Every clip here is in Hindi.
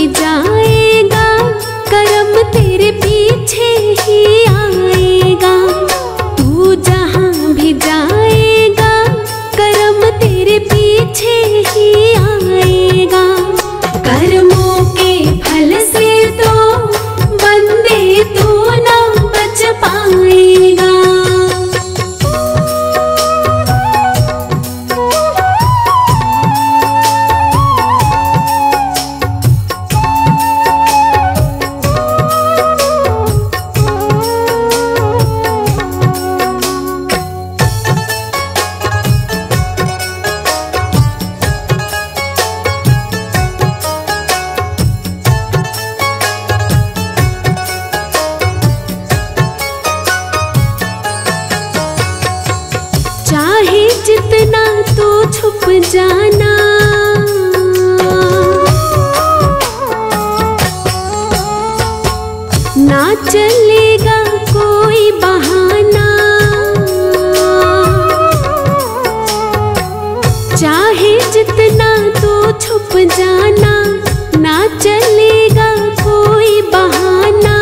भी जाएगा कर्म तेरे पीछे ही आएगा। तू जहाँ भी जाएगा कर्म तेरे पीछे ही आएगा। कर्मों के फल से तो बंदे तू ना बच पाएगा। चाहे जितना तो छुप जाना, ना चलेगा कोई बहाना। चाहे जितना तो छुप जाना, ना चलेगा कोई बहाना।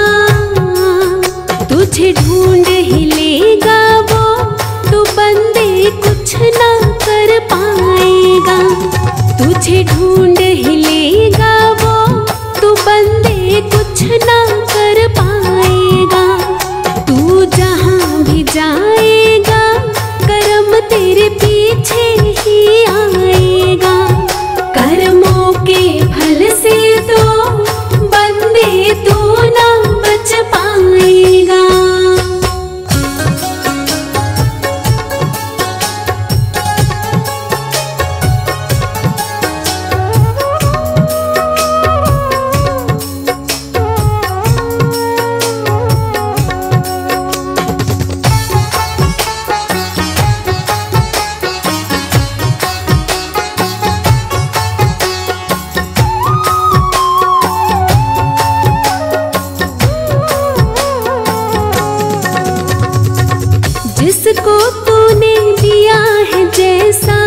तुझे ढूंढ ही लेगा वो, तू बंदे कुछ ना कर पाएगा। तुझे ढूंढ ही लेगा वो, तू बंदे कुछ ना कर पाएगा। तू जहाँ भी जाएगा कर्म तेरे पीछे ही आएगा। कर्मों के फल से तो बंदे तू ना बच पाएगा। जिसको तूने दिया है जैसा,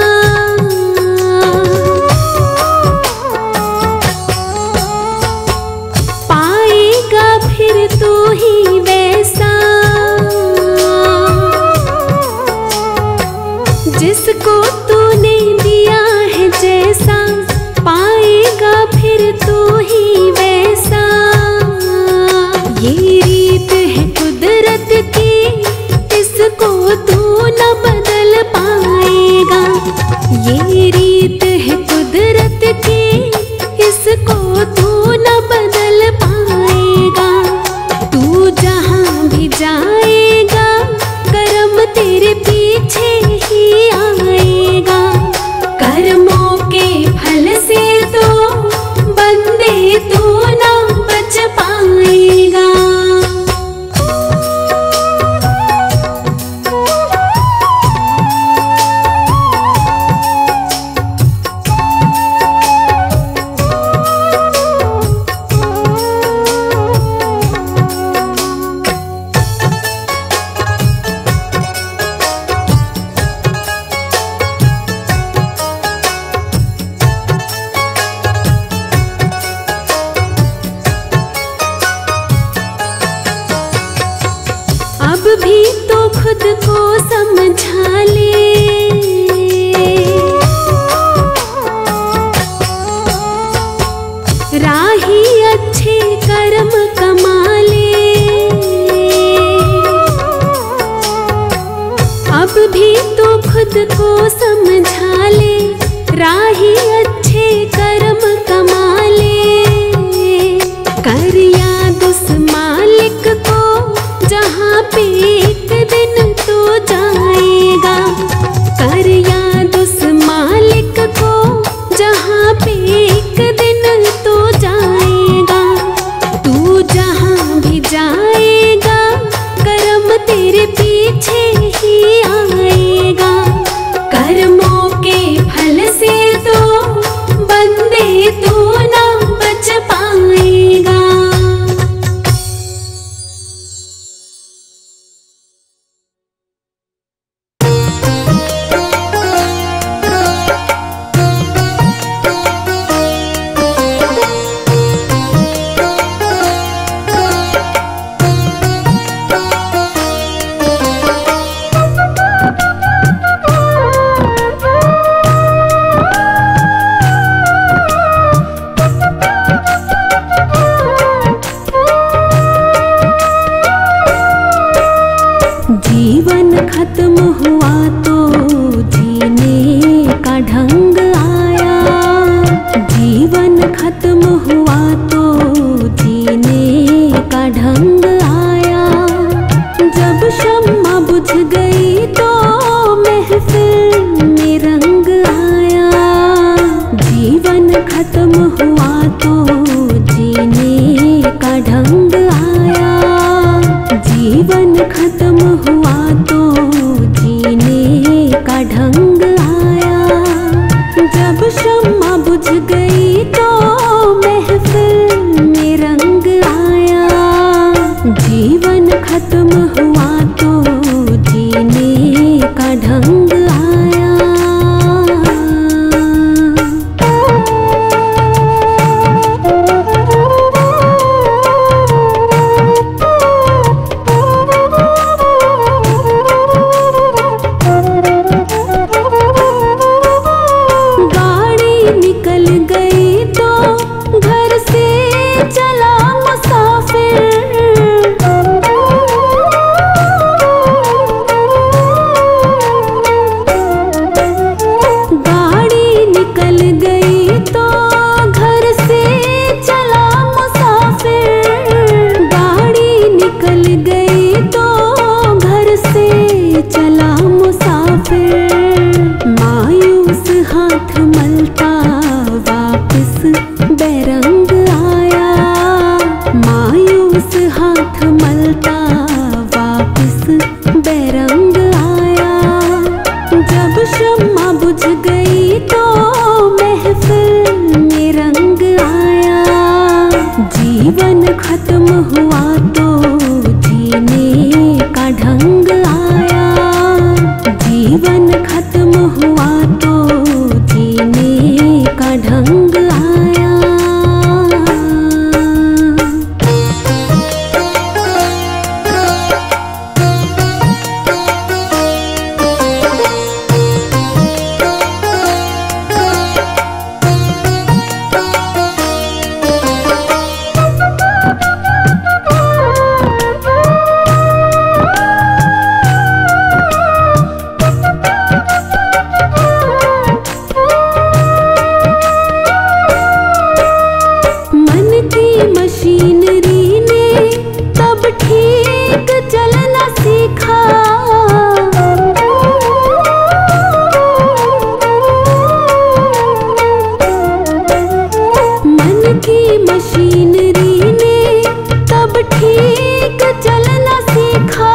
पाएगा फिर तू ही वैसा। जिसको तूने दिया है जैसा, पाएगा फिर तू ही वैसा। ये रीत है कुदरत की, इसको तू न बदल पाएगा। ये रीत है कुदरत की, इसको तू न बदल पाएगा। तू जहाँ भी जाएगा कर्म तेरे पीछे ही आएगा। कर्मों के फल से तो बंदे तू न बच पाएगा। अब भी तो खुद को समझा ले, राही अच्छे कर्म कमा ले। अब भी तो खुद को समझा ले, राही अच्छे कर्म कमा ले। कर याद उस मालिक को जहाँ पे एक दिन तो जाएगा। कर याद उस मालिक को जहाँ पे एक दिन तो जाएगा। तू जहाँ भी जाएगा कर्म तेरे पीछे ही आएगा। कर्मों के फल से तो खत्म हुआ तो जीने का ढंग आया। जब शम्मा बुझ गई तो महफिल में रंग आया। जीवन खत्म हुआ तो जीने का ढंग आया। जीवन खत्म हुआ तो जीने का ढंग आया। जब शम्मा बुझ गई तो महफिल में रंग आया। जीवन खत्म हुआ तो जीने का ढंग आया। बेरंग आया। मायूस हाथ मलता वापिस बेरंग आया। जब शम्मा बुझ गई तो महफिल में रंग आया। जीवन खत्म हुआ तो जीने का ढंग आया। जीवन खत्म हुआ तो जीने का ढंग आया। मशीनरी ने तब ठीक चलना सीखा। मन की मशीनरी ने तब ठीक चलना सीखा।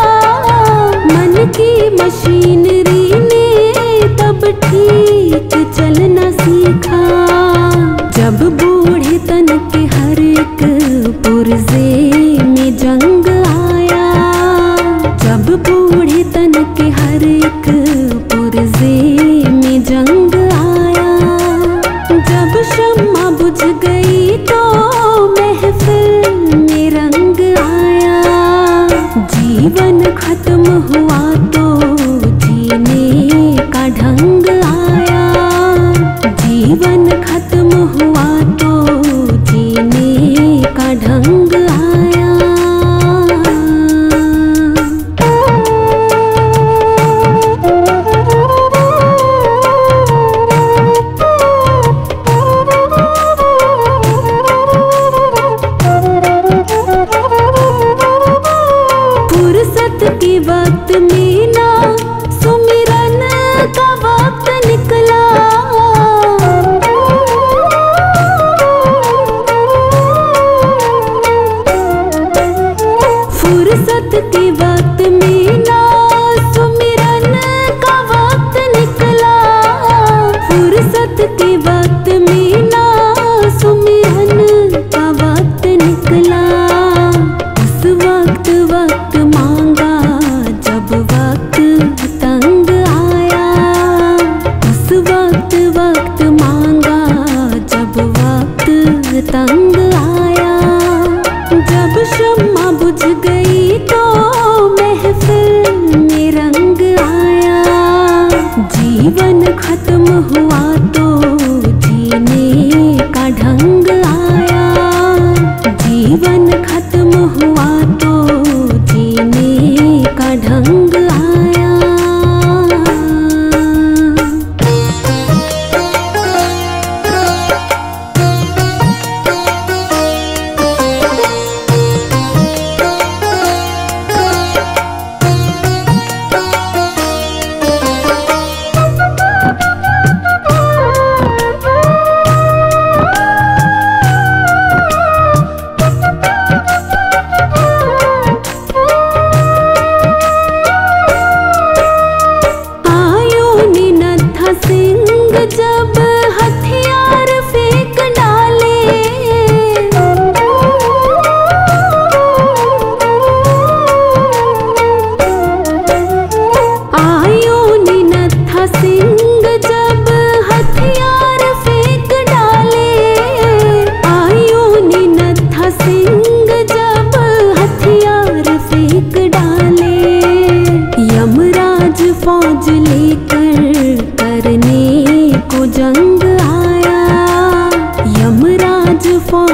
मन की मशीनरी ने तब ठीक चलना सीखा। जब बूढ़े तन के हर एक पुर्जे में जंग आया। जब बूढ़े तन के हर एक पुर्जे में जंग आया। जब शम्मा बुझ गई तो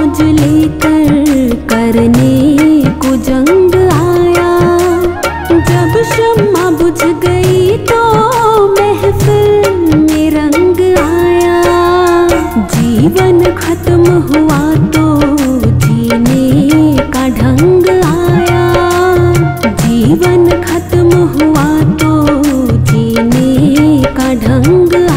फौज लेकर करने को जंग आया। जब शम्मा बुझ गई तो महफिल में रंग आया। जीवन खत्म हुआ तो जीने का ढंग आया। जीवन खत्म हुआ तो जीने का ढंग आया।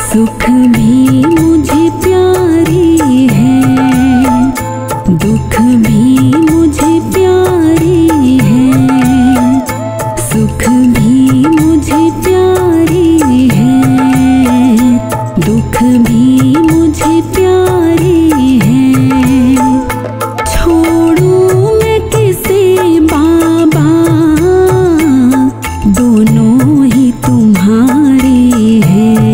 सुख भी मुझे प्यारी है, दुख भी मुझे प्यारी है। सुख भी मुझे प्यारी है, दुख भी मुझे प्यारी है। छोड़ूं मैं किसे बाबा, दोनों ही तुम्हारी है।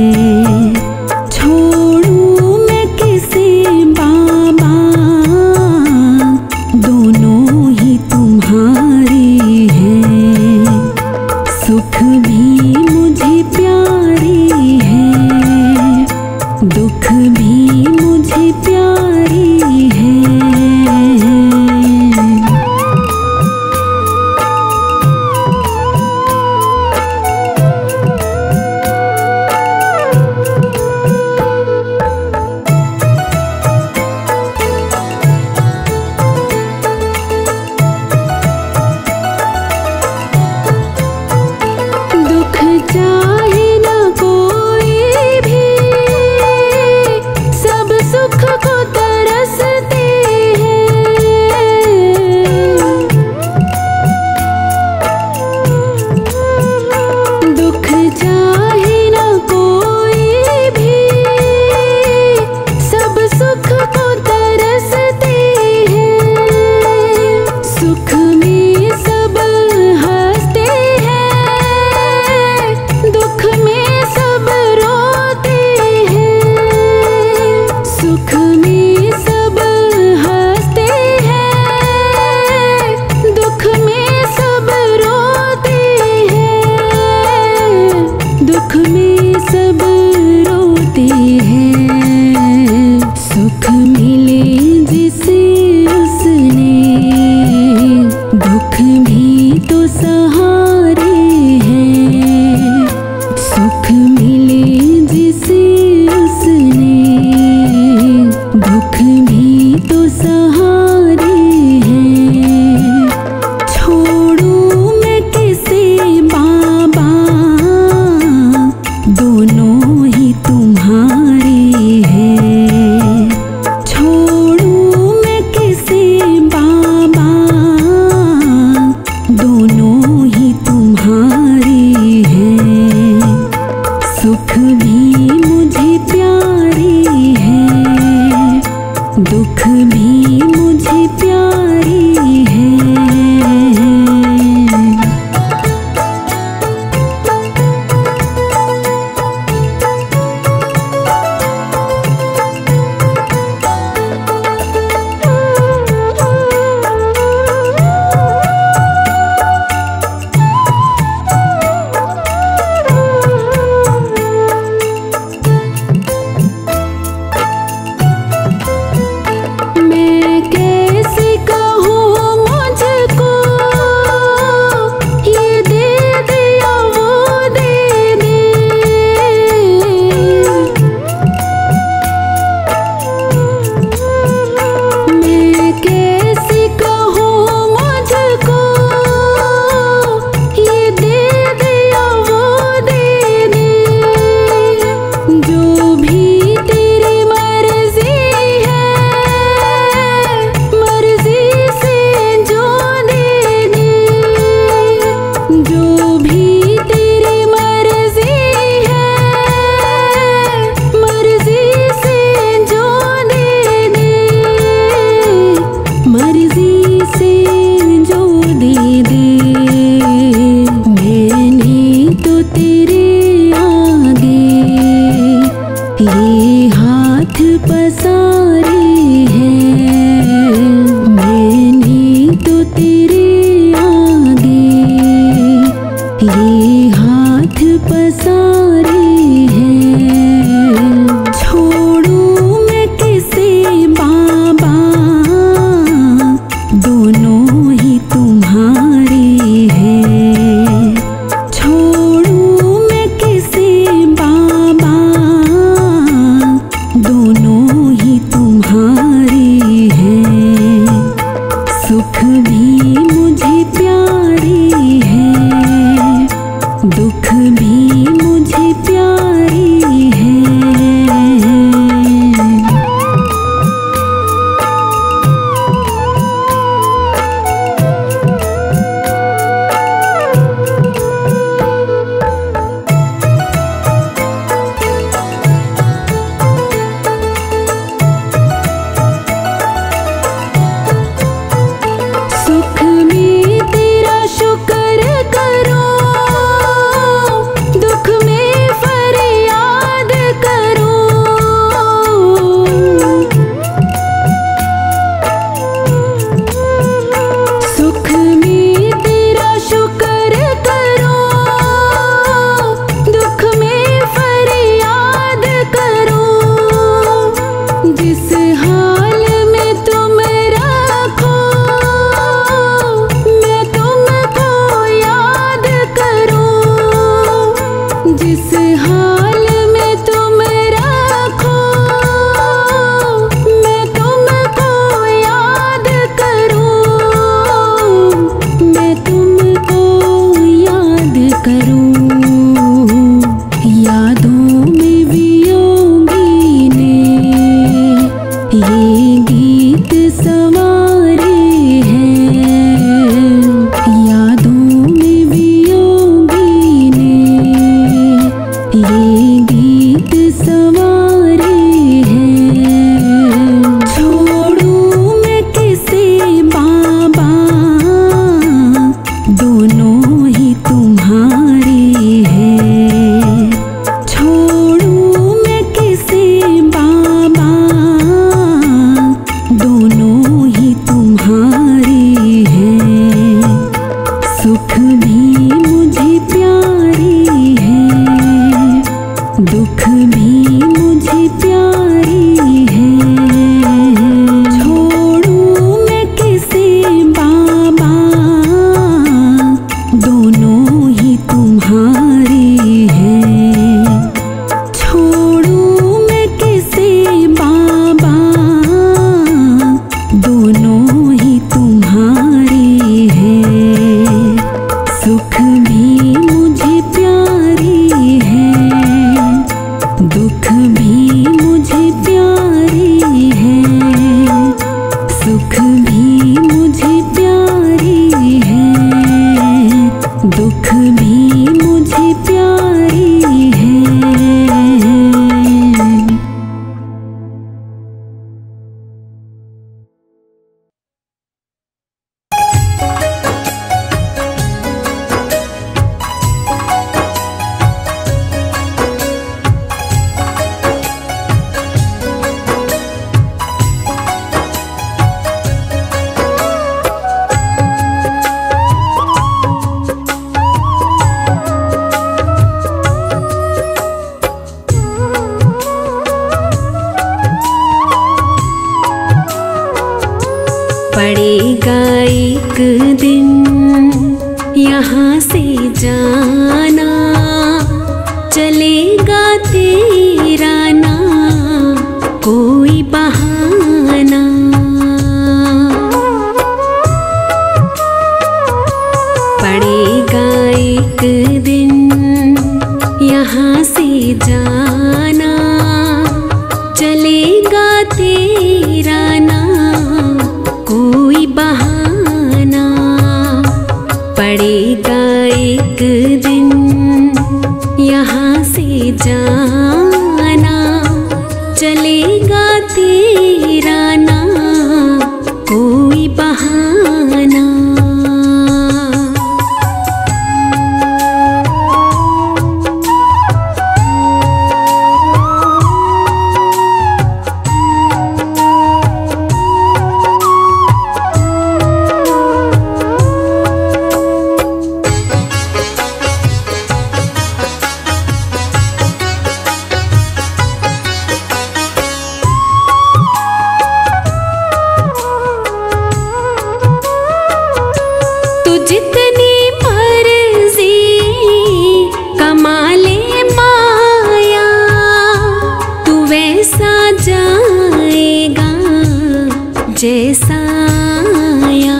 सुख भी मुझे प्यारी है, दुख भी मुझे प्यारी है। चाहे न कोई भी, सब सुख को तरसते हैं। दुख चाहे न कोई भी, सब सुख को तरसते हैं। सुख में सब हंसते हैं, दुख में सब रोते हैं। सुख में सब हंसते हैं, दुख में सब रोते हैं। दुख में सब रोते हैं। सुख मिले जिसे उसने, दुख भी तो सहारे हैं। सुख मिले जिसे उसने, हाथ पसारे हैं, मैंने तो तेरे आगे ये हाथ पसारे हैं। छोड़ूं मैं किसे बाबा, दोनों ही तुम्हारे हैं। छोड़ूं मैं किसे बाबा, दोनों ही तुम्हारे हैं। सुख भी मुझे प्यारे हैं, दुख भी मुझे प्यारे हैं। सुख में तेरा शुक्र करो, दुख में फरियाद करो। सुख में तेरा शुक्र करो, दुख में फरियाद करो। जिस हाल में तुम रखो, मैं तुमको याद करूं। जिस हाल में तुम रखो, मैं तुमको याद करूं। मैं तुमको याद करूं। यादों में वियोगी ने ये गीत सवारे हैं। यादों में वियोगी ने ये गीत सवारे हैं। छोड़ूं मैं किसे बाबा, दोनों ही तुम्हारे हैं। छोड़ूं मैं किसे बाबा, दोनों ही तुम्हारे हैं। सुख भी मुझे प्यारे हैं, दुख भी मुझे प्यारे हैं। छोड़ूं मैं किसे बाबा, दोनों ही तुम्हारे हैं। छोड़ूं मैं किसे बाबा, दोनों ही तुम्हारे हैं। सुख भी मुझे प्यारे हैं, दुख भी मुझे प्यारे हैं। सुख भी मुझे प्यारे हैं, दुख भी मुझे प्यारे हैं। पड़ेगा एक दिन यहाँ से जाना, चलेगा तेरा ना कोई बहाना। पड़ेगा एक दिन यहाँ से जाना, चलेगा तेरा ना कोई बहाना। पड़ेगा एक दिन यहाँ से जाना, चलेगा तेरा ना कोई बहाना। जैसा आया।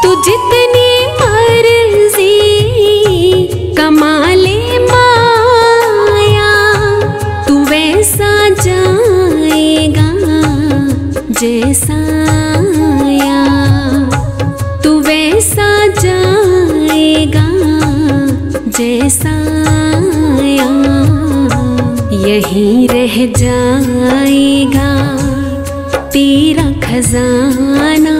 तू जितनी मर्जी कमा ले माया, तू वैसा जाएगा जैसा आया। तू वैसा जाएगा जैसा आया। यहीं रह जाएगा तेरा खजाना,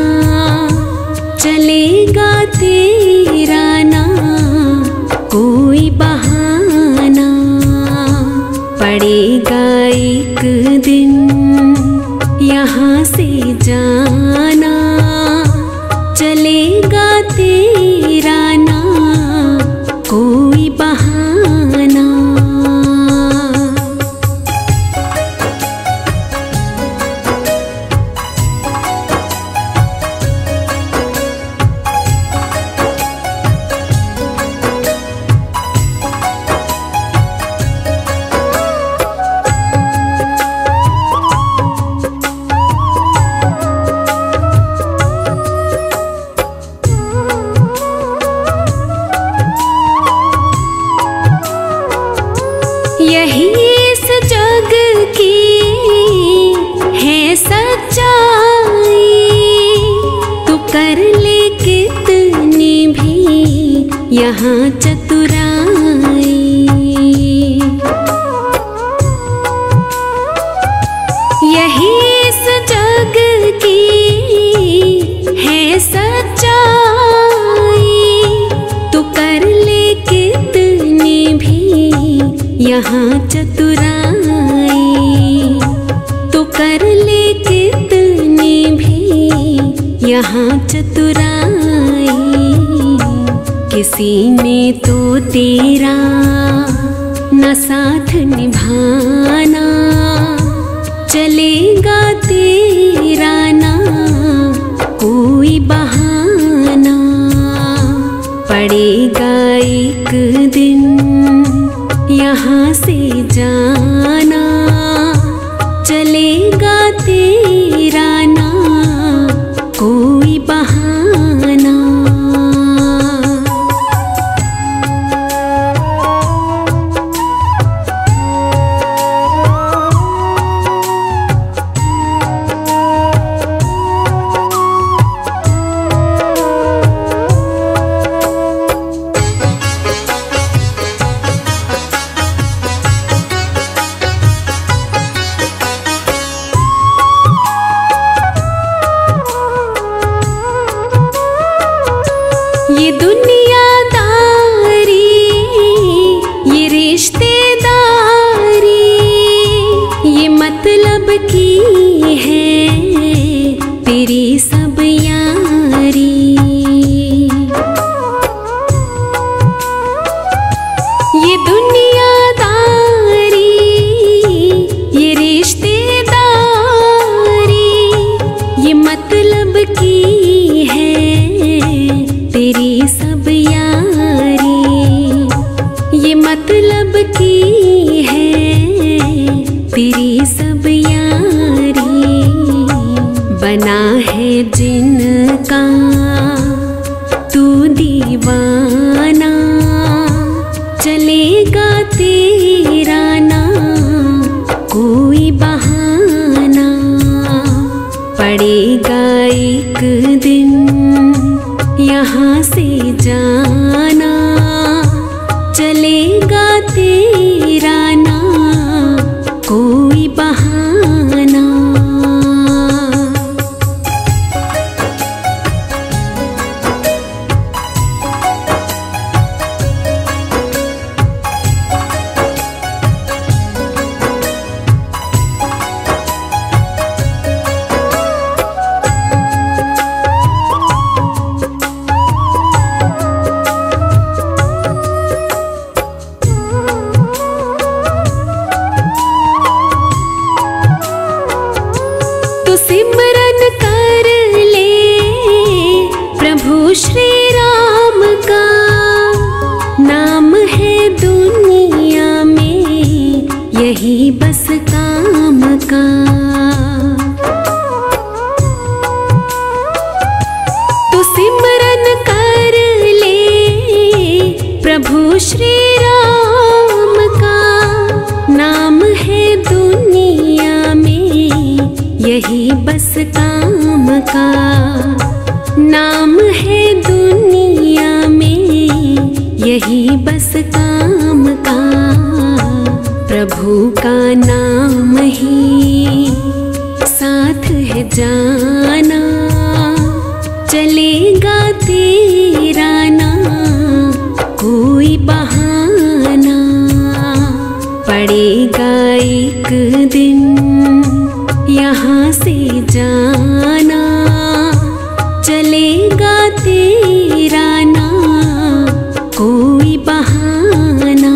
चलेगा तेरा ना कोई बहाना। पड़ेगा एक दिन यहाँ से जाना, चलेगा तेरा ना कोई बहाना। यही इस जग की है सच्चाई, तू कर ले कितनी भी यहाँ चतुराई। यही इस जग की है सच्चाई, तू कर ले कितनी भी यहाँ चतुराई। तो कर ले कितनी भी यहाँ चतुराई। किसी ने तो तेरा न साथ निभाना, चलेगा तेरा ना कोई बहाना। पड़ेगा एक दिन यहाँ से जाना, चलेगा तेरा ना कोई बहाना। ये दुनियादारी, ये रिश्तेदारी, ये मतलब की है तेरी सब यारी। ये दुनियादारी, ये रिश्तेदारी, ये मतलब की है तेरी सब यारी। ये मतलब की है तेरी सब यारी। बना है जिनका तू दीवाना, चलेगा तेरा ना कोई बहाना। पड़ेगा एक दिन यहाँ से जाना, चलेगा तेरा ना कोई बहाना। यही बस काम का। तो सिमरन कर ले प्रभु श्री राम का, नाम है दुनिया में यही बस काम का। नाम है दुनिया में यही बस काम का। प्रभु का नाम ही साथ है जाना, चलेगा तेरा ना कोई बहाना। पड़ेगा एक दिन यहाँ से जाना, चलेगा तेरा ना कोई बहाना।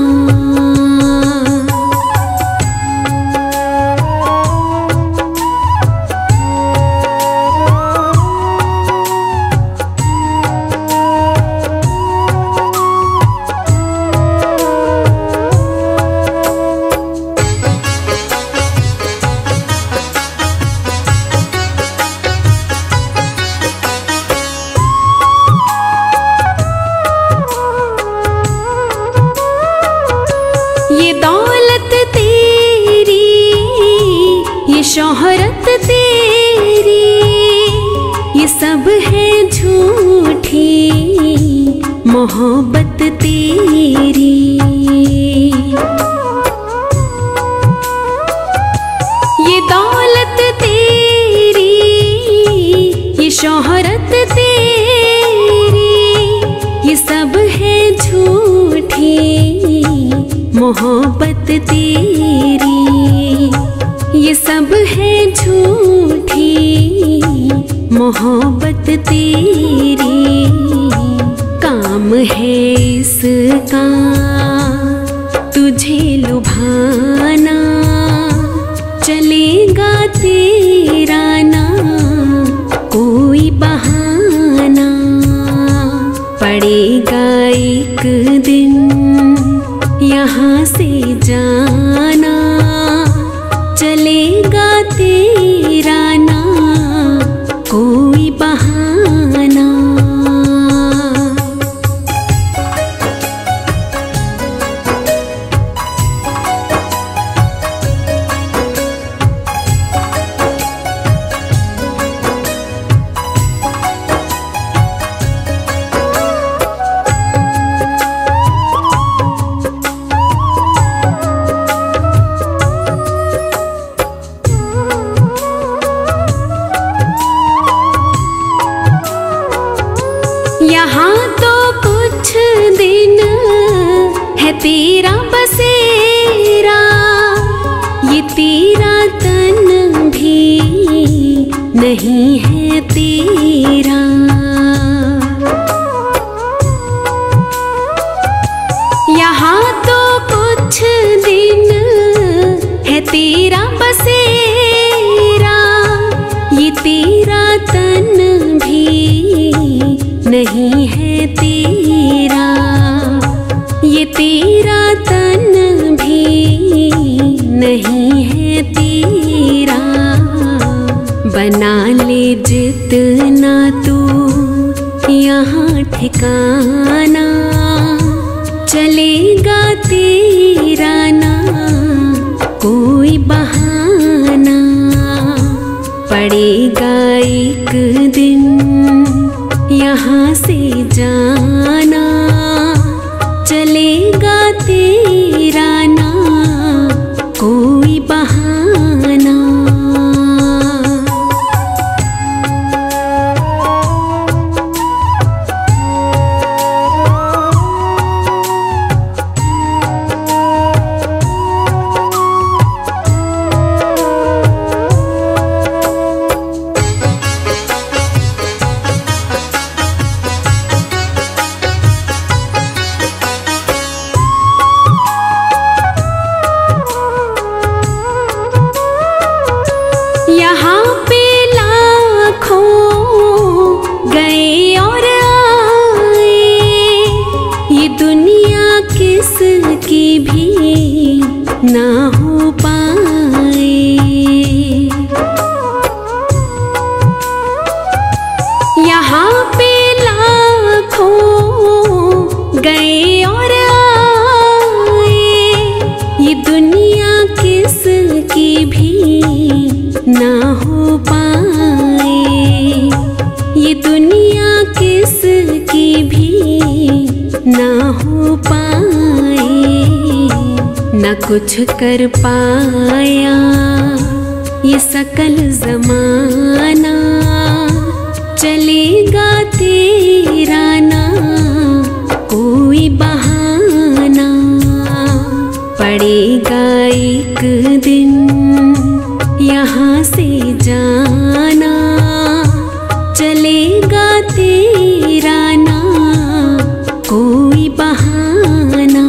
शोहरत तेरी ये सब है झूठी मोहब्बत तेरी। ये दौलत तेरी ये शोहरत तेरी ये सब है झूठी मोहब्बत तेरी। ये सब है झूठी मोहब्बत तेरी। काम है इसका तुझे लुभाना, चलेगा तेरा ना कोई बहाना। पड़ेगा एक दिन यहाँ से जाना, चलेगा तेरा ना कोई बहाना। यहाँ तो कुछ दिन है तेरा बसेरा, ये तेरा तन भी नहीं है तेरा। यहाँ तो कुछ दिन है तेरा बसेरा, ये तेरा तन भी नहीं है तेरा। ये तेरा तन भी नहीं है तेरा। बना ले जितना तू यहाँ ठिकाना, चलेगा तेरा ना कोई बहाना। पड़ेगा एक दिन यहाँ से जाना, चलेगा तेरा ना कोई बहाना। यहाँ पे लाखों गए और आए, ये दुनिया किसकी भी ना हो ये दुनिया किसकी भी ना हो पाए, ये दुनिया किसकी भी ना हो पाए। ना कुछ कर पाया ये सकल ज़माना, चलेगा तेरा ना कोई बहाना। पड़ेगा एक दिन यहाँ से जाना, चलेगा तेरा ना कोई बहाना।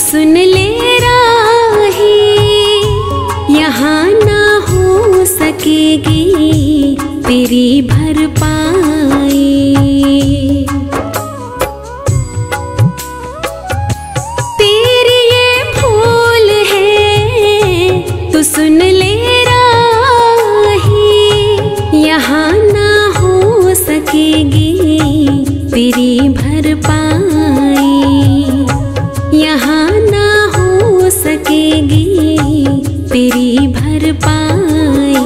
सुन ले राही, यहाँ ना हो सकेगी तेरी भरपाई। तेरी ये भूल है तो सुन ले राही, यहाँ ना हो सकेगी तेरी भरपाई। यहाँ ना हो सकेगी तेरी भरपाई।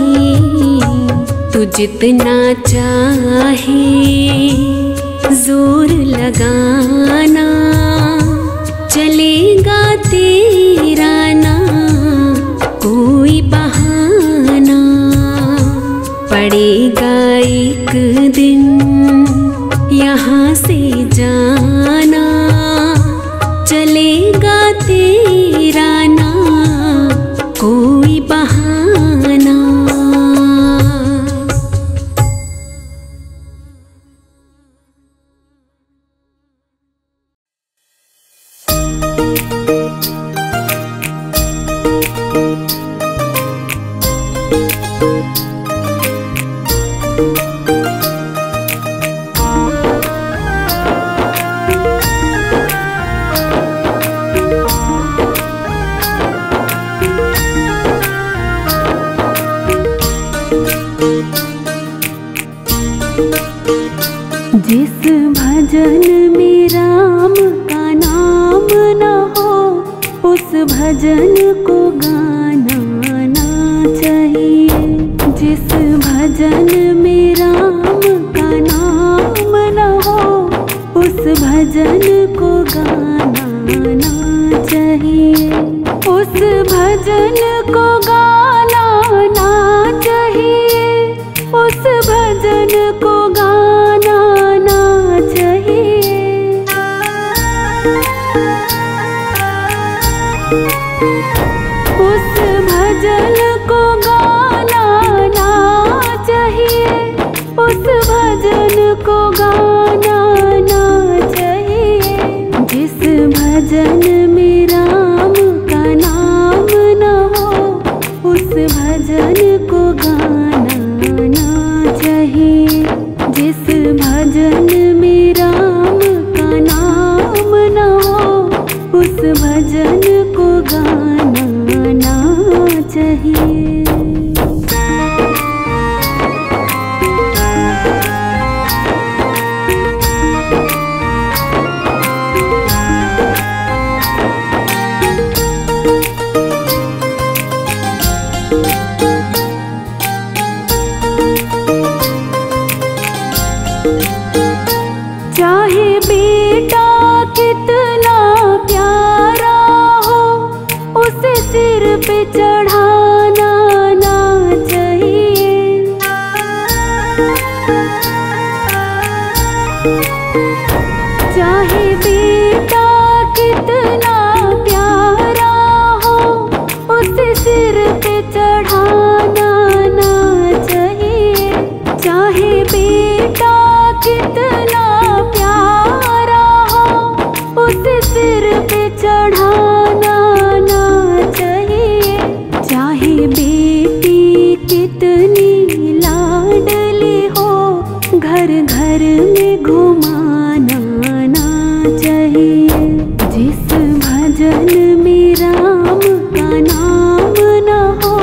तू जितना चाहे जोर लगाना, चलेगा तेरा ना कोई बहाना। पड़ेगा एक दिन यहाँ से जाना, चलेगा तेरा ना कोई बहाना। जिस भजन में राम का नाम न हो, उस भजन को गाना ना चाहिए। जिस भजन में राम का नाम न हो, उस भजन को गाना ना चाहिए। उस भजन को गाना ना चाहिए, उस भजन को गाना ना चाहिए। उस भजन को गाना ना चाहिए, उस भजन को गाना ना चाहिए। जिस भजन में राम का नाम न हो, उस भजन को गाना ना चाहिए। जिस भजन में राम का नाम न हो, उस भजन को गाना ना चाहिए। चाहिए। जिस भजन में राम का नाम न हो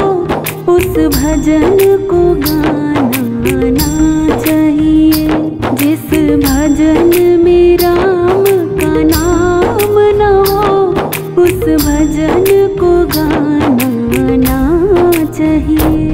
उस भजन को गाना चाहिए। जिस भजन में राम का नाम न हो उस भजन को गाना चाहिए।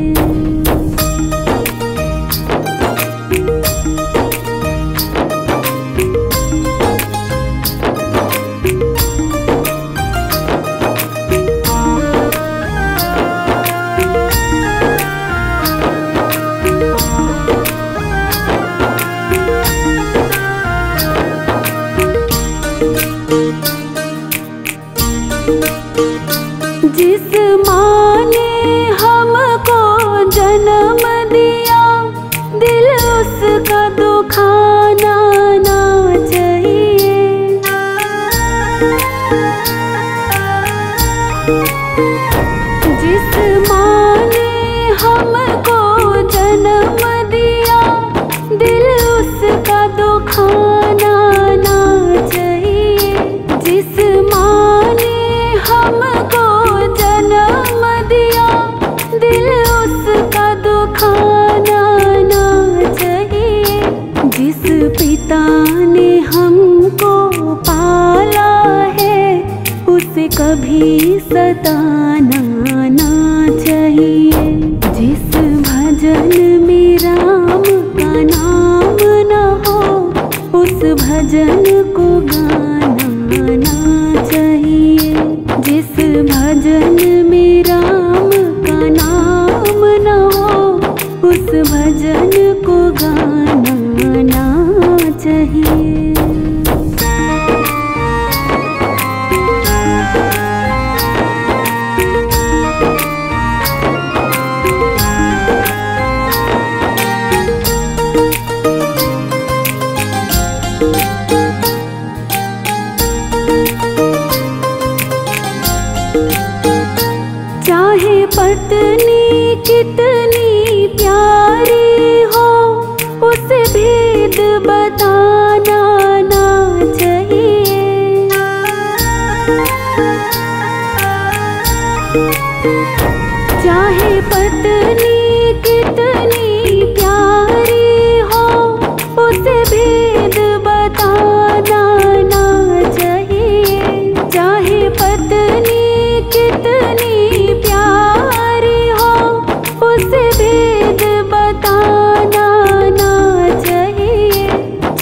जिस माँ ने हमको जन्म दिया दिल उसका दुखाना ना चाहिए। जिस माँ ने हमको जन्म दिया दिल उसका दुखाना ना चाहिए। जिस माँ ने हमको जन्म दिया दिल उसका दुखाना ना चाहिए। जिस पिता ने हमको पाला है उसे कभी सताना ना चाहिए। जिस भजन में राम का नाम न हो उस भजन को गाना चाहिए। जिस भजन में राम का नाम न हो उस भजन को गाना चाहिए। चाहे पत्नी कितनी प्यारी हो उसे भेद बताना ना चाहिए। चाहे पत्नी कितनी प्यारी हो उसे भेद बताना ना चाहिए। चाहे पत्नी कितनी प्यारी हो उसे भेद बताना ना चाहिए।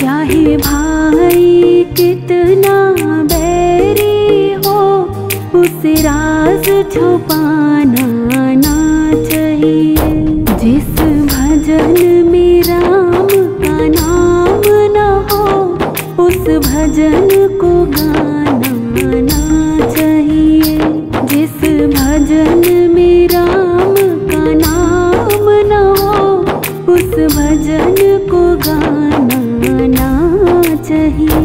चाहे भाई कितना बैरी हो उसे राज छुपाना ना चाहिए। जिस भजन में राम का नाम न हो उस भजन को गाना चाहिए। जिस भजन में राम का नाम न हो उस भजन को गाना चाहिए।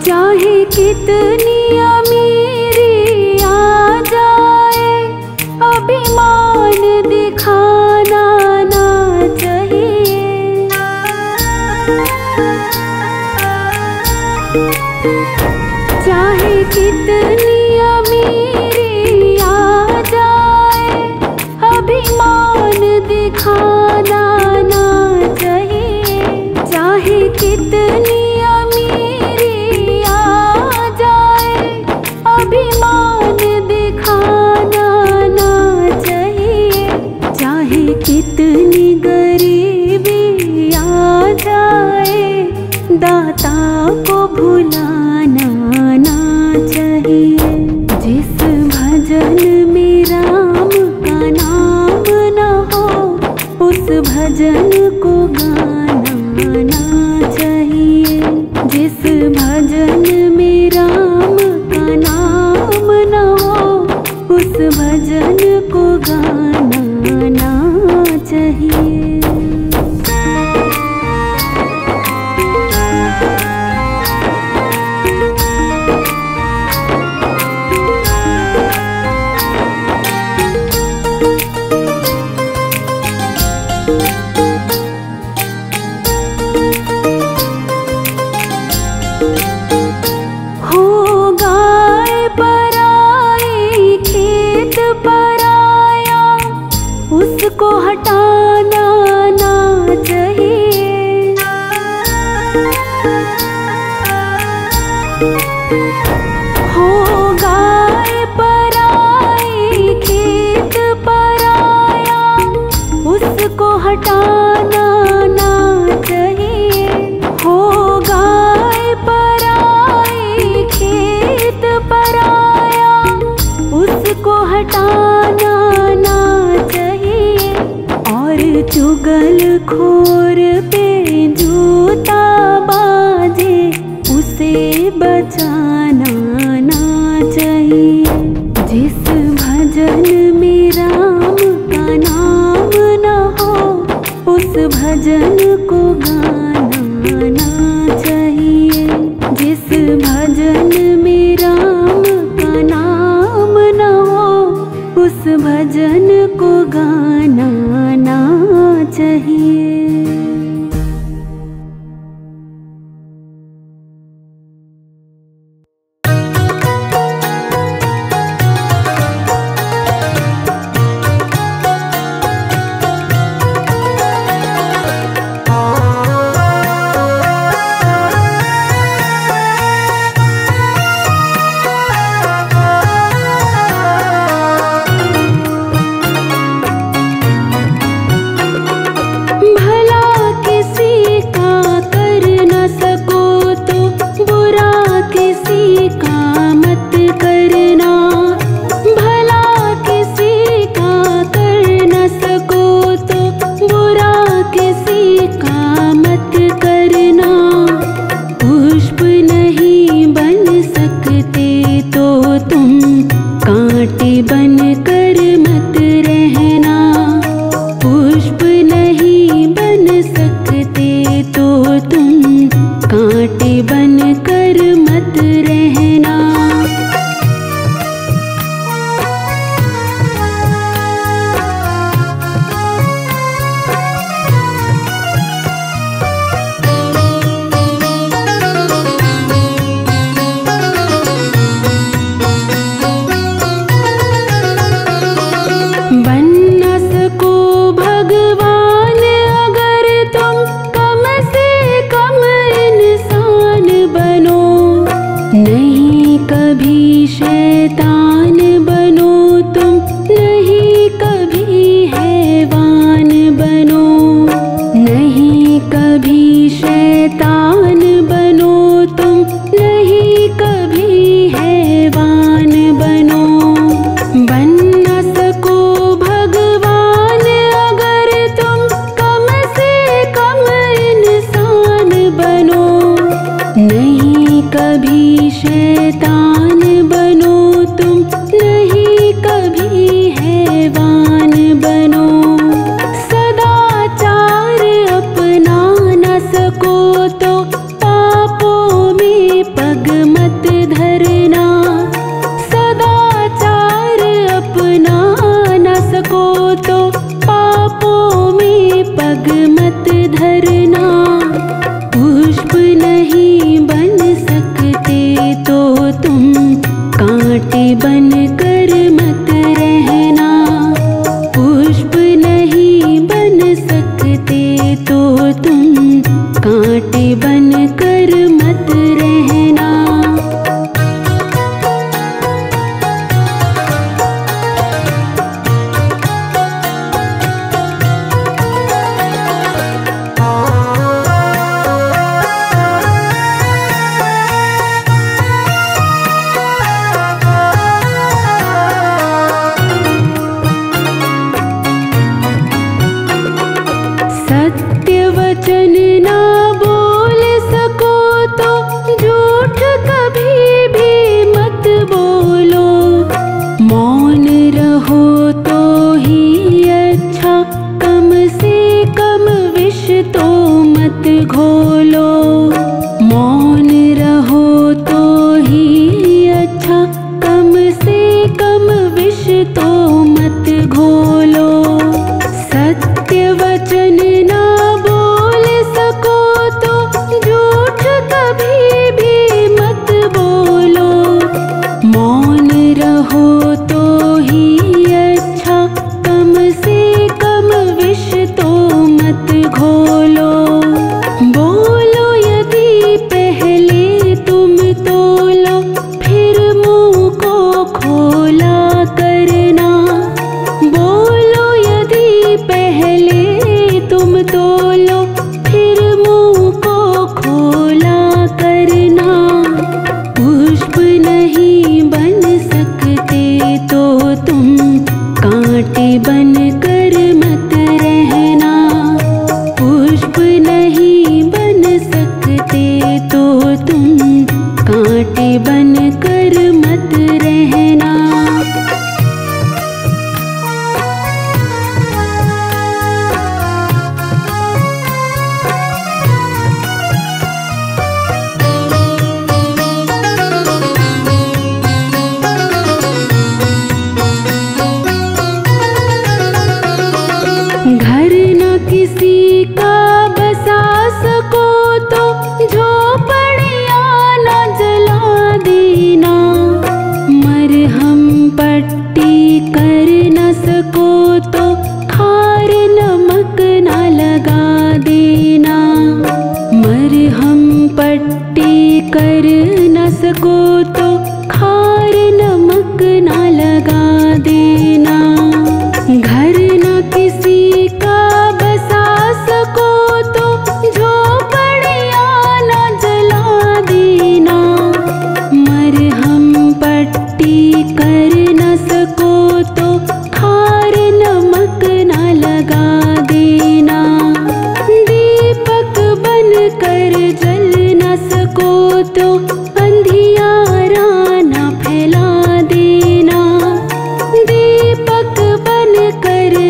चाहे कितनी अमीरी आ जाए अभिमान दिखाना ना चाहिए। चाहे कितनी अमीरी आ जाए अभिमान दिखाना ना चाहिए। चाहे कितनी अमीरी आ जाए अभिमान दिखाना ना चाहिए। चाहे कितनी गरीबी आ जाए दाता को भुलाना ना चाहिए। जिस भजन में राम का नाम न हो उस भजन को गाना चाहिए। जिस भजन में राम का नाम न हो भजन को गाना ना चाहिए। उसको हटाना ना चाहिए। हो गाय पराई खेत पराया, उसको हटाना ना चाहिए। हो गाय पराई खेत पराया, उसको हटाना ना चाहिए। और चुगल खोर पे जूता बाजे, उसे बचाना ना चाहिए। जिस भजन में राम का नाम न हो, उस भजन को गाना ना चाहिए। जिस भजन में राम का नाम न हो, उस भजन को गाना ना चाहिए।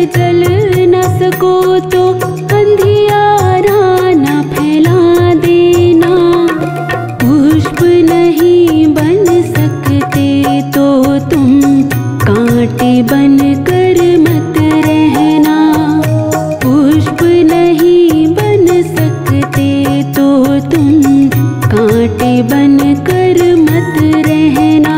जल न सको तो अंधियारा न फैला देना। पुष्प नहीं बन सकते तो तुम कांटे बन कर मत रहना। पुष्प नहीं बन सकते तो तुम कांटे बन कर मत रहना।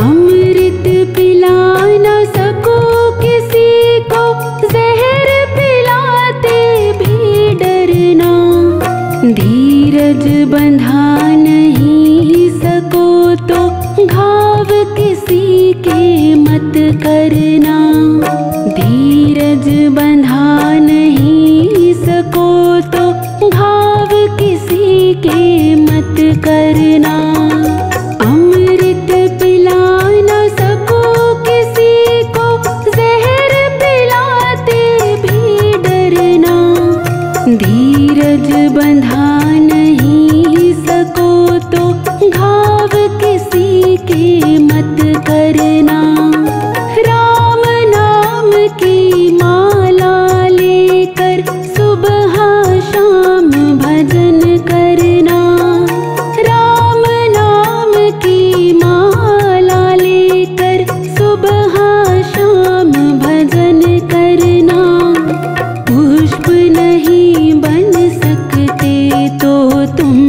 अमृत पिला न सको किसी को, जहर पिलाते भी डरना। धीरज बंधा नहीं सको तो घाव किसी के मत करना। धीरज बंधा नहीं सको तो घाव किसी के मत करना। अमृत पिला न सको किसी को, जहर पिलाते भी डरना। धीरज बंधा नहीं सको तो घाव किसी के मत करना। राम नाम की माला लेकर सुबह शाम भजन करना। राम नाम की माला लेकर सुबह शाम भजन करना। पुष्प नहीं बन सकते तो तुम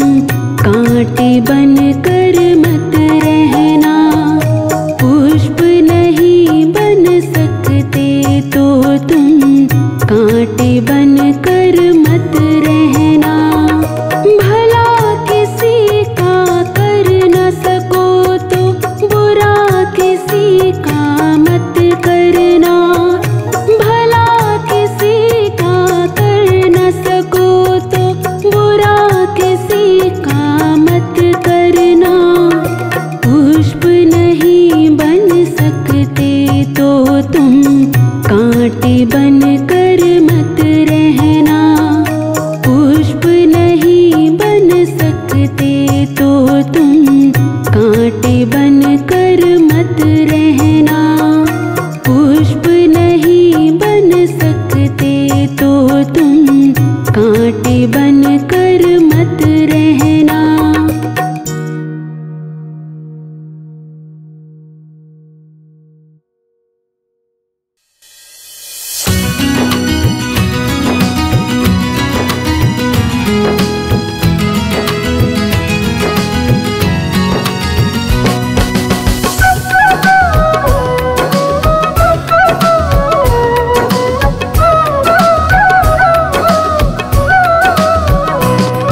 कांटे बन कर मत रहना। पुष्प नहीं बन सकते तो तुम कांटे बन कर मत रहना। भला किसी का कर न सको तो बुरा किसी का मत करना। भला किसी का कर न सको तो बुरा किसी का मत करना। पुष्प नहीं बन सकते तो तुम कांटे बन कर मत रहना। पुष्प नहीं बन सकते तो तुम कांटे बन कर मत रहना। पुष्प नहीं बन सकते तो तुम कांटे बन कर मत रहना।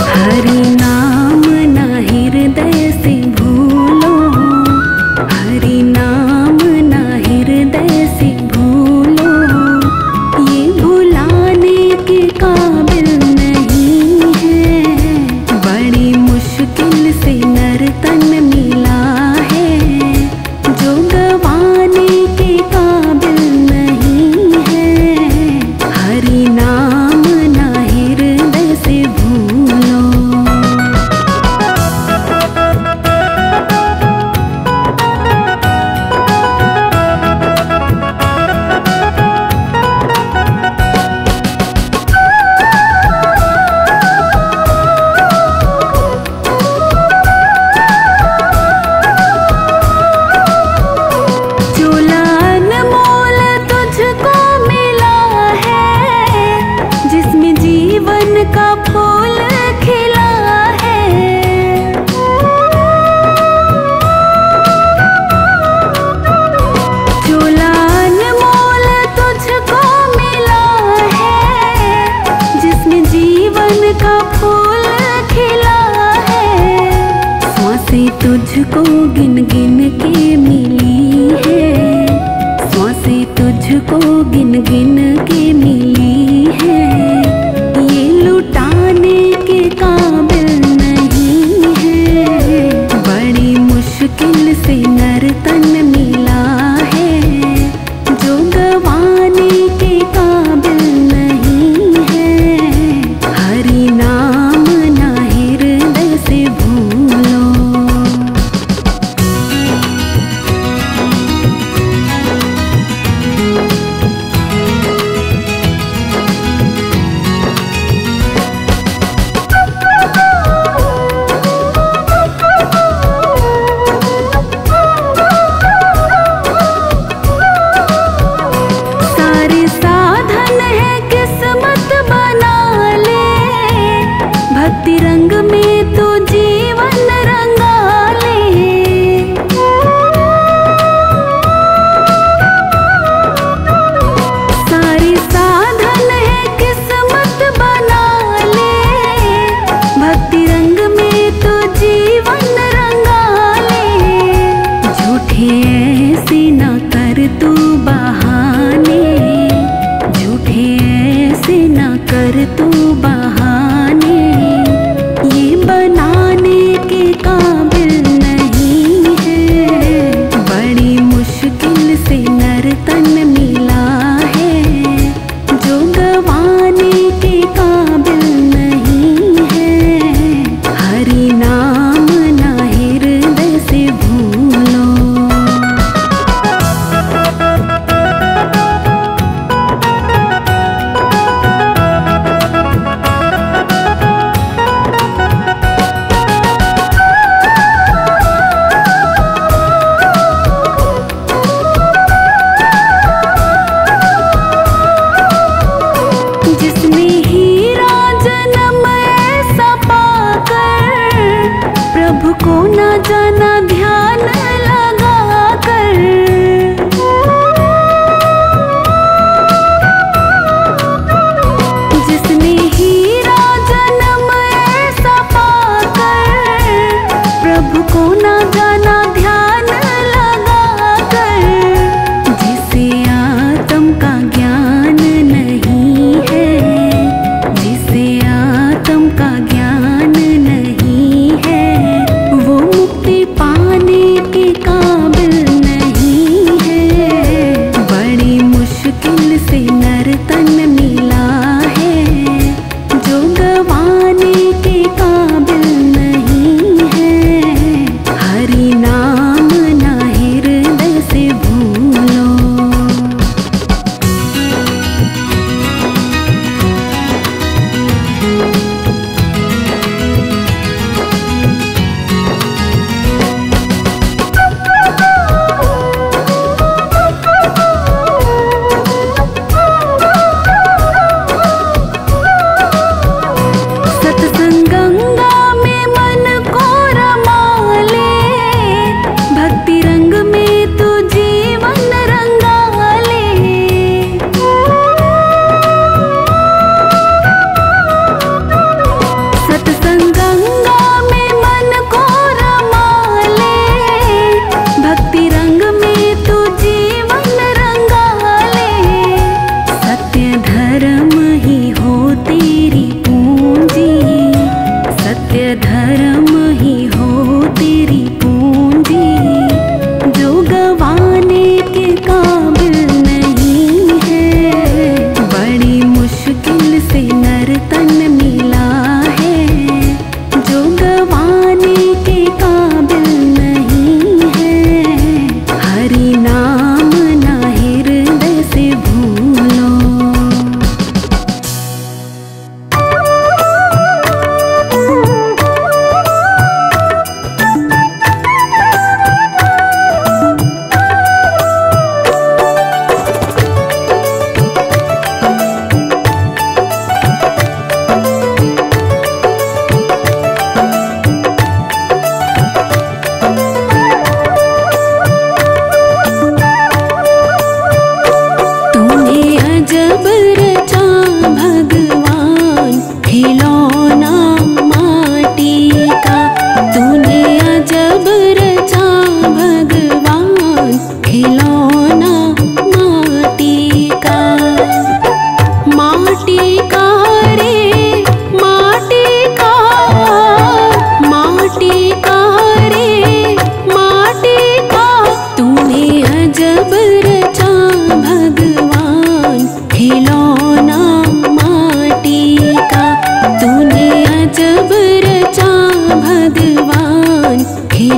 हरि नाम ना हृदय से भूलो। हरि नाम ना हृदय से भूलो। ये भुलाने के काबिल नहीं है। बड़ी मुश्किल से नर तन मिला है जो गवाने के काबिल नहीं है। हरि नाम ना हृदय से भूलो। चोला अनमोल तुझको मिला है, जिसमें जीवन का फूल खिला है। चोला अनमोल तुझको मिला है, जिसमें जीवन का फूल खिला है। सांसें तुझको गिन गिन के मिली है। सांसें तुझको गिन गिन के मिली है। ये लुटाने के काबिल नहीं है। बड़ी मुश्किल मुश्किल से नर्तन मिला है जो गवाने के काबिल नहीं है। हरि नाम ना हृदय से भूलो।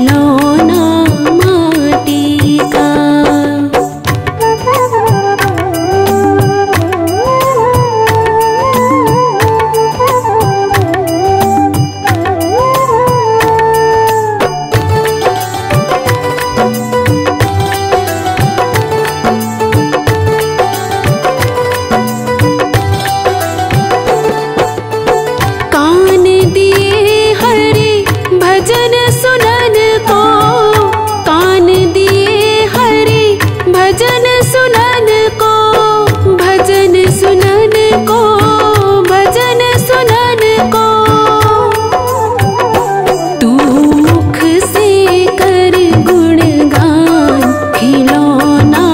खिलौना माटी का। कान दिए हरि भजन सुनन को, कान दिए हरि भजन सुनन को, भजन सुनन को, भजन सुनन को। तू मुख से कर गुणगान खिलौना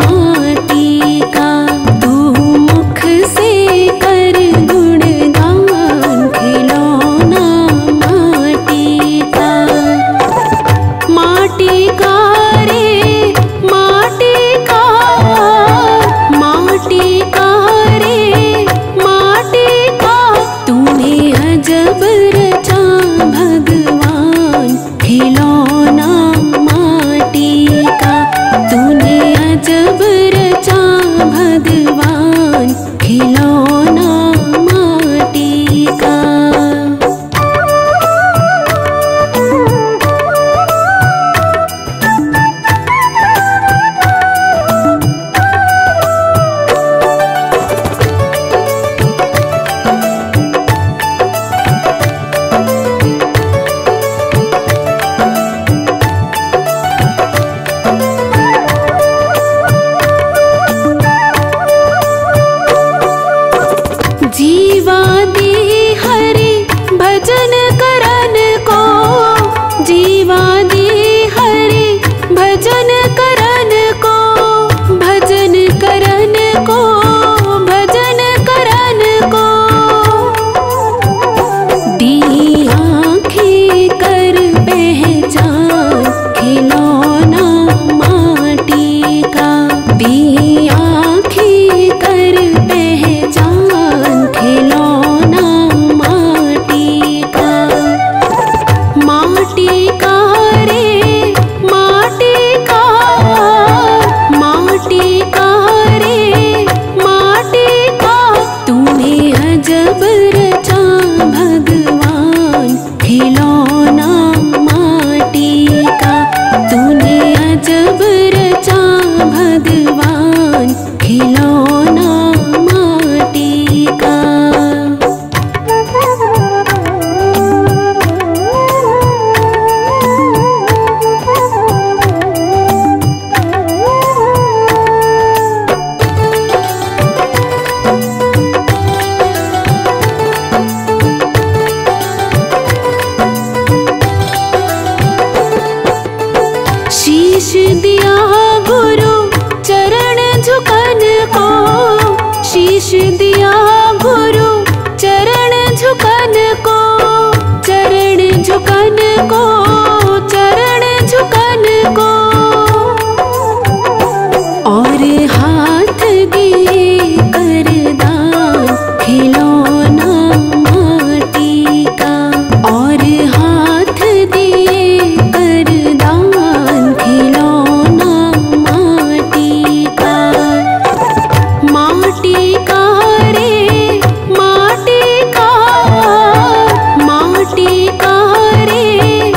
माटी का। तू मुख से कर गुणगान खिलौना माटी का। माटी का रे माटी का, माटी का रे माटी का। तूने अजब रचा भगवान खिलौना माटी का। तूने अजब रचा भगवान खिलौना माटी का। जीवा दी हरि भजन करन को, जीवा दी हरि भजन करन को, भजन करन को, भजन करन को। दी आँखें कर पहचान खिलौना माटी का। दी आँखें कर पहचान खिलौना माटी का। माटी का रे माटी का, माटी का रे माटी का। तूने अजब रचा भगवान खिलौना माटी का। तूने अजब रचा भगवान खिलौना माटी का। शीश दिया गुरु चरण झुकन को, शीश दिया गुरु चरण झुकन को, चरण झुकन को, चरण झुकन को। और हाथ दिए करदान खिलौना माटी का। और हाथ दिए करदान खिलौना माटी का। माटी का रे माटी का, माटी का रे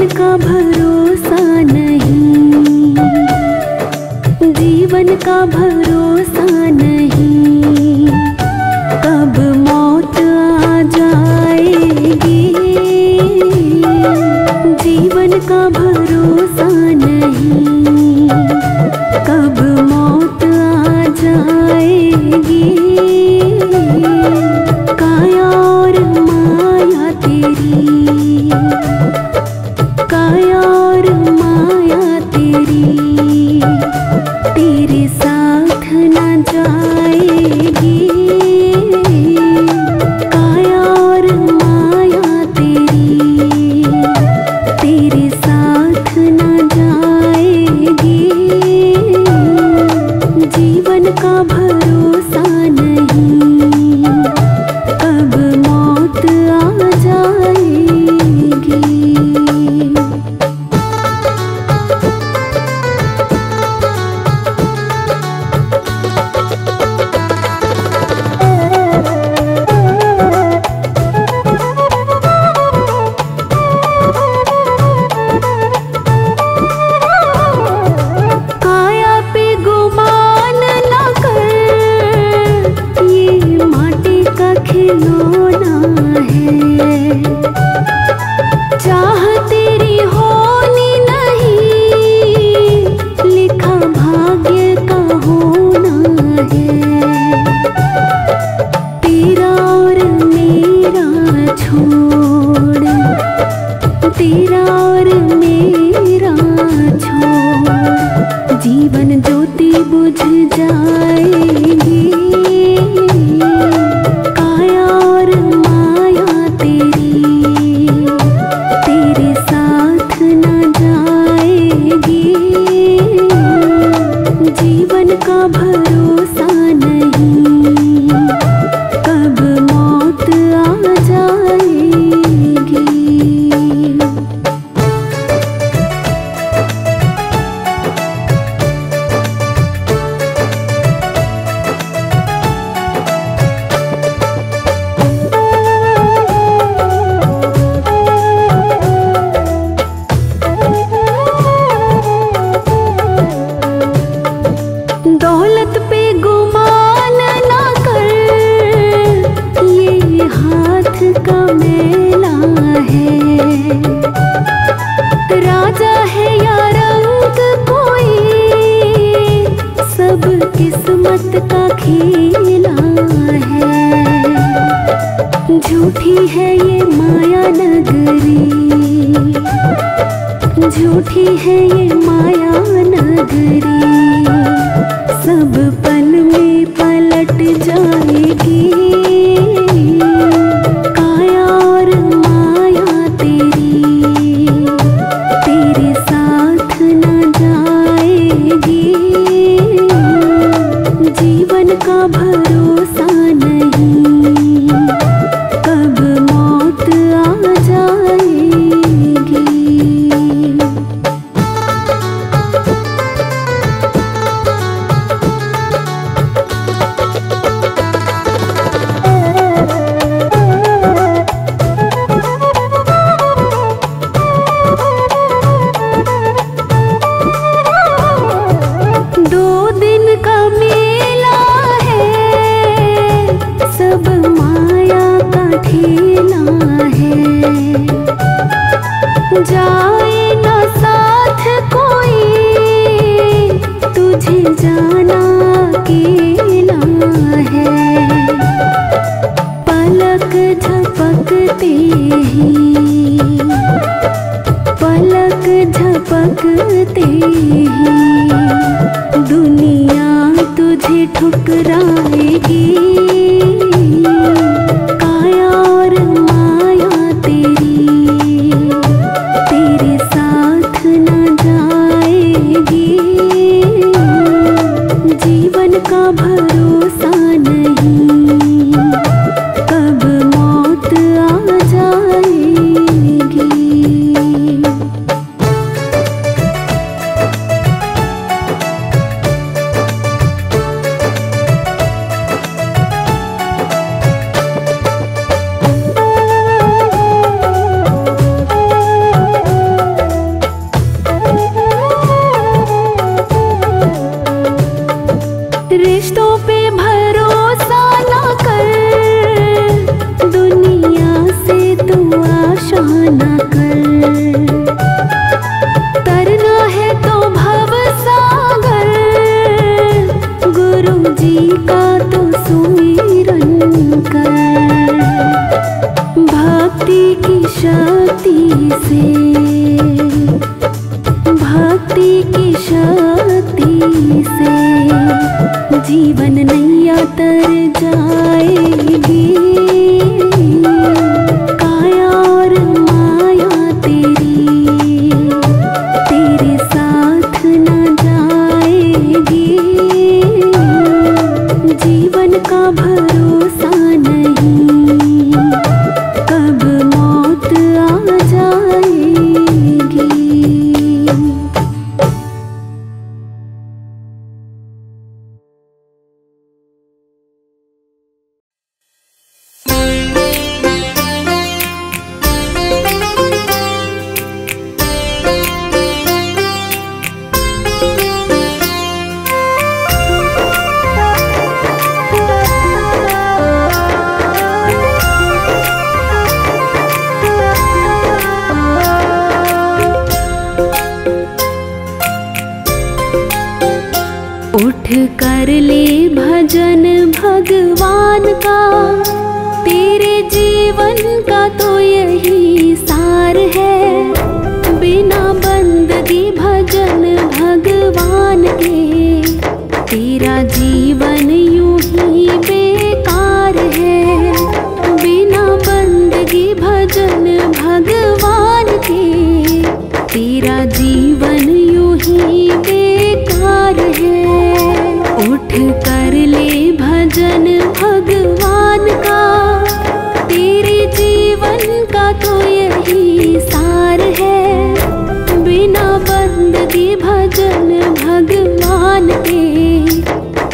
जीवन का भरोसा नहीं, जीवन का भरोसा नहीं, कब मौत आ जाएगी। जीवन का भरोसा नहीं, कब मौत आ जाएगी। काया और माया तेरी, काया और माया तेरी, तेरे साथ न जाएगी। काया और माया तेरी, तेरे साथ न जाएगी। जीवन का भरोसा नहीं, कब मौत आ जाएगी। काया पे गुमान न कर, ये माटी का खिलौना है। चाह तेरी होनी नहीं, लिखा भाग्य का होना है। तेरा और मेरा छोड़, तेरा और मेरा छोड़, जीवन ज्योति बुझ जाएगी। काया और माया तेरी, तेरे साथ न जाएगी। जीवन का भरोसा नहीं, कब मौत आ जाएगी। दौलत पे गुमान ना कर, ये हाथ का मेला है। राजा है या रंग कोई, सब किस्मत का खेला है। झूठी है ये माया नगरी, झूठी है ये माया नगरी, सब पल में पलट जाएगी। काया और माया तेरी, तेरे साथ न जाएगी। जीवन का भरोसा नहीं, कब मौत आ जाएगी। दो दिन का मेला है, सब माया का ठेला है। जाए ना साथ कोई, तुझे जाना अकेला है। पलक झपकते ही, पलक झपकते ही, दुनिया तुझे ठुकराएगी। काया और माया तेरी, तेरे साथ न जाएगी। जीवन का भरोसा नहीं, कब मौत आ जाएगी। की शक्ति से, भक्ति की शक्ति से जीवन नैया तर जाएगी। काया और माया तेरे साथ न जाएगी। जीवन का भरोसा नहीं, कब मौत आ जाएगी। उठ कर ले भजन भगवान का, तेरे जीवन का तो यही सार है। बिना बंदगी भजन भगवान के तेरा जीवन यूं ही बेकार है। बिना बंदगी भजन भगवान के तेरा जीवन यूं ही बेकार है। उठ कर ले भजन भगवान का, तेरे जीवन का तो यही सार है। बिना बंदगी भजन भगवान के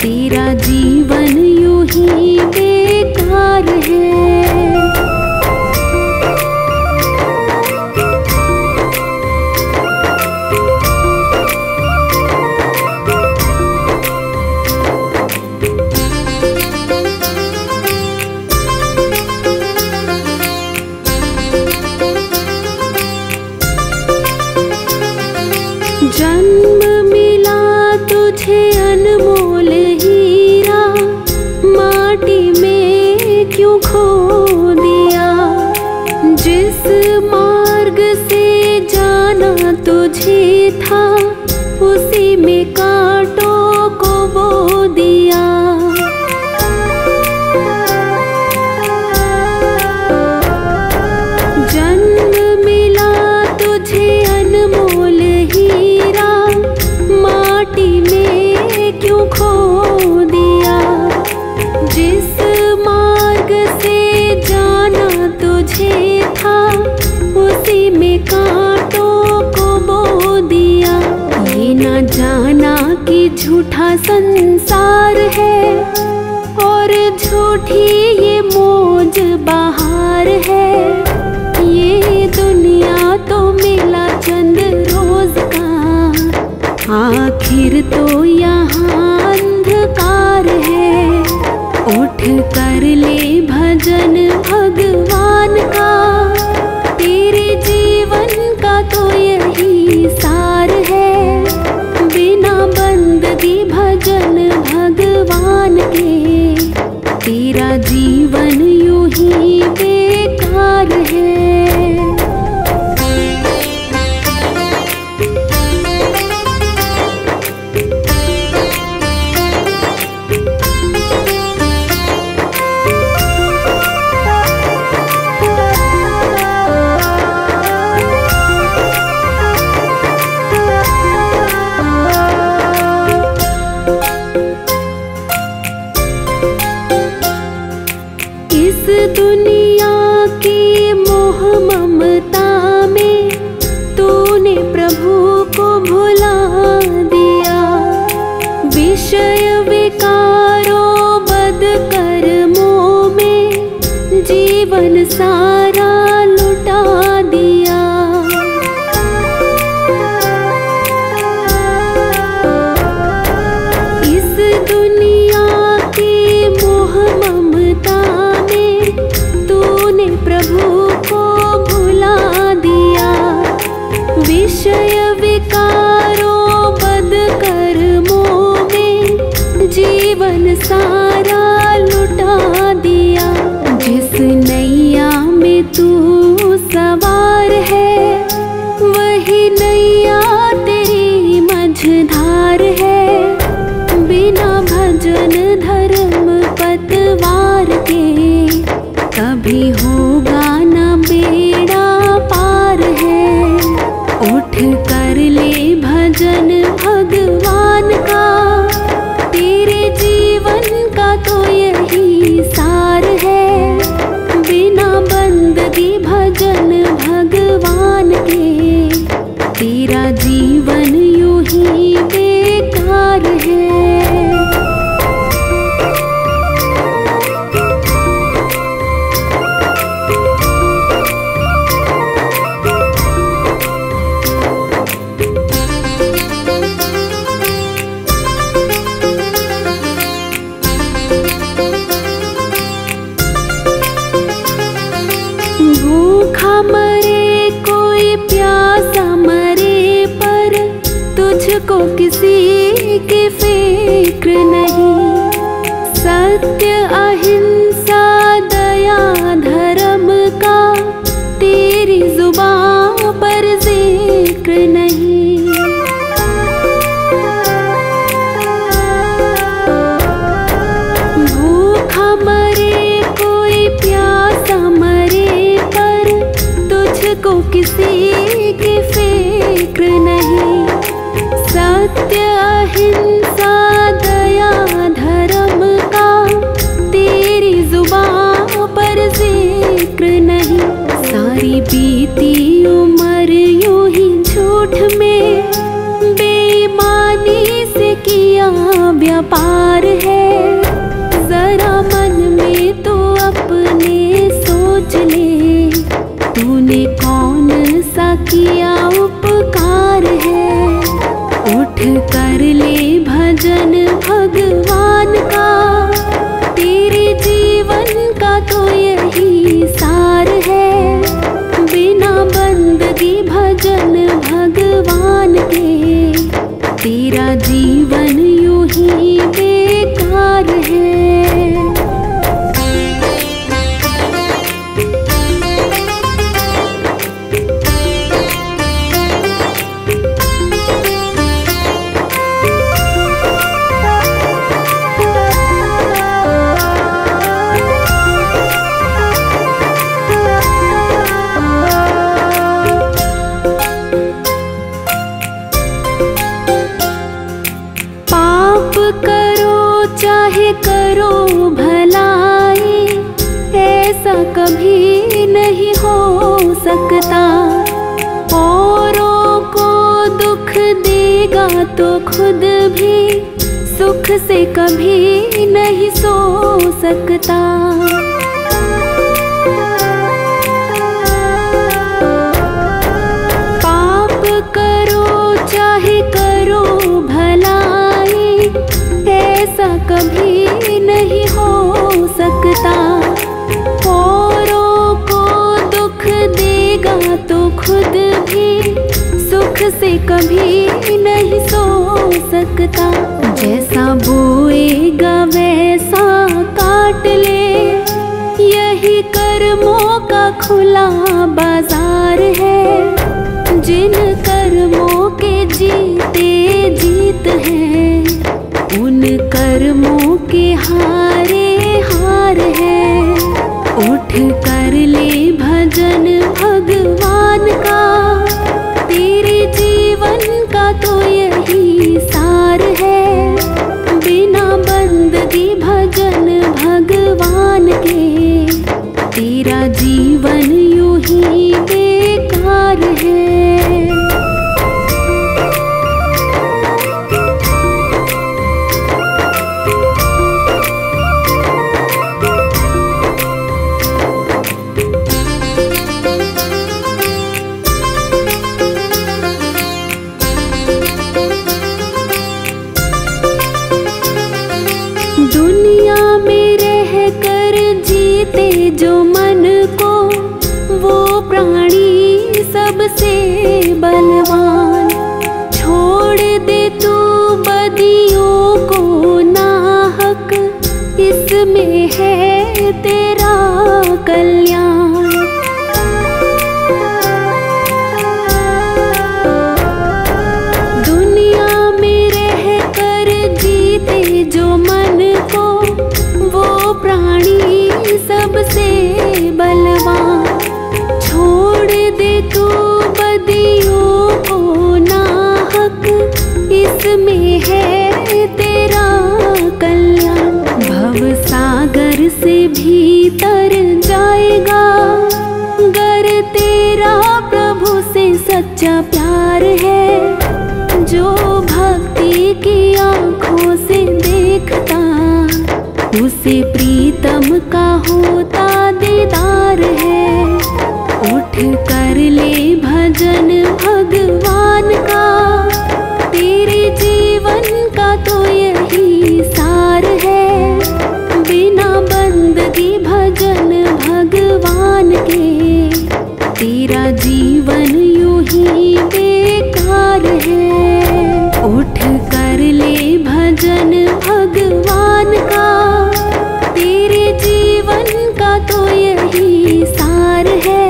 तेरा जीवन यूं ही बेकार है। जन्म मिला तुझे अनमोल हीरा, माटी में क्यों खो दिया। जिस मार्ग से जाना तुझे था, उसी में कांटों को बो दिया। जन्म मिला तुझे अनमोल हीरा, माटी में क्यों खो दिया। जिस मार्ग से जाना तुझे था, उसी में कांटों को बो दिया। ये न जाना कि झूठा संसार है, और झूठी ये मौज बहार है। ये दुनिया तो मिला चंद रोज का, आखिर तो यहाँ अंधकार है। उठ कर ले भजन भगवान का, तेरे जीवन का तो यही सार है। बिना बंदगी भजन भगवान के तेरा जीवन यूं ही बेकार सवार है, वही नैया तेरी मझधार है। बिना भजन धर्म पतवार के कभी होगा ना बेड़ा पार है। उठ कर ले भजन भगवान का, तेरे जीवन का तो यही सार है। बिना बंदगी भजन भगवान के तेरा जीवन यूं ही बेकार है। भूखा मरे कोई प्यासा मरे, पर तुझको किसी की फिक्र नहीं। सत्य अहिंसा दया धर्म का तेरी जुबान पर जिक्र नहीं। भूखा मरे कोई प्यासा मरे, पर तुझको किसी की फिक्र नहीं। सत्य अहिंसा दया धर्म का तेरी जुबान पर जिक्र नहीं। सारी बीती उम्र यूं ही झूठ में बेईमानी से किया व्यापार है। जरा मन में तो अपने सोच ले, तूने कौन सा किया उपकार है। उठ कर ले भजन भगवान का, तेरे जीवन का तो यही सार है। बिना बंदगी भजन भगवान के तेरा जीवन यूं ही बेकार है। करो चाहे करो भलाई, ऐसा कभी नहीं हो सकता। औरों को दुख देगा तो खुद भी सुख से कभी नहीं सो सकता। पाप करो चाहे करो भलाई, ऐसा कभी नहीं हो सकता। औरों को दुख देगा तो खुद भी सुख से कभी नहीं सो सकता। जैसा बोएगा वैसा काट ले, यही कर्मों का खुला बाजार है। जिन कर्मों के जीते जीत हैं, उन कर्मों के हारे हार है। उठ कर ले भजन भगवान का, तेरे जीवन का तो यही सार है। बिना बंदगी भजन भगवान के तेरा जीवन यूं ही बेकार है। दुनिया में रह कर जीते जो मन को, वो प्राणी सबसे बलवान। छोड़ दे तू बदियों को नाहक, इसमें है तेरा कल्याण। से भीतर जाएगा। गर तेरा प्रभु से सच्चा प्यार है, जो भक्ति की आँखों से देखता, उसे प्रीतम का होता दीदार है। उठ कर ले भजन भगवान का, तेरे जीवन का तो यही सार है। बिना बंदगी भजन भगवान के, तेरा जीवन यूं ही बेकार है। उठ कर ले भजन भगवान का, तेरे जीवन का तो यही सार है।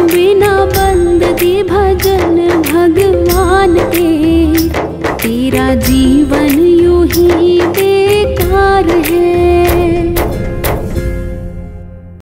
बिना बंदगी भजन भगवान के, तेरा जीवन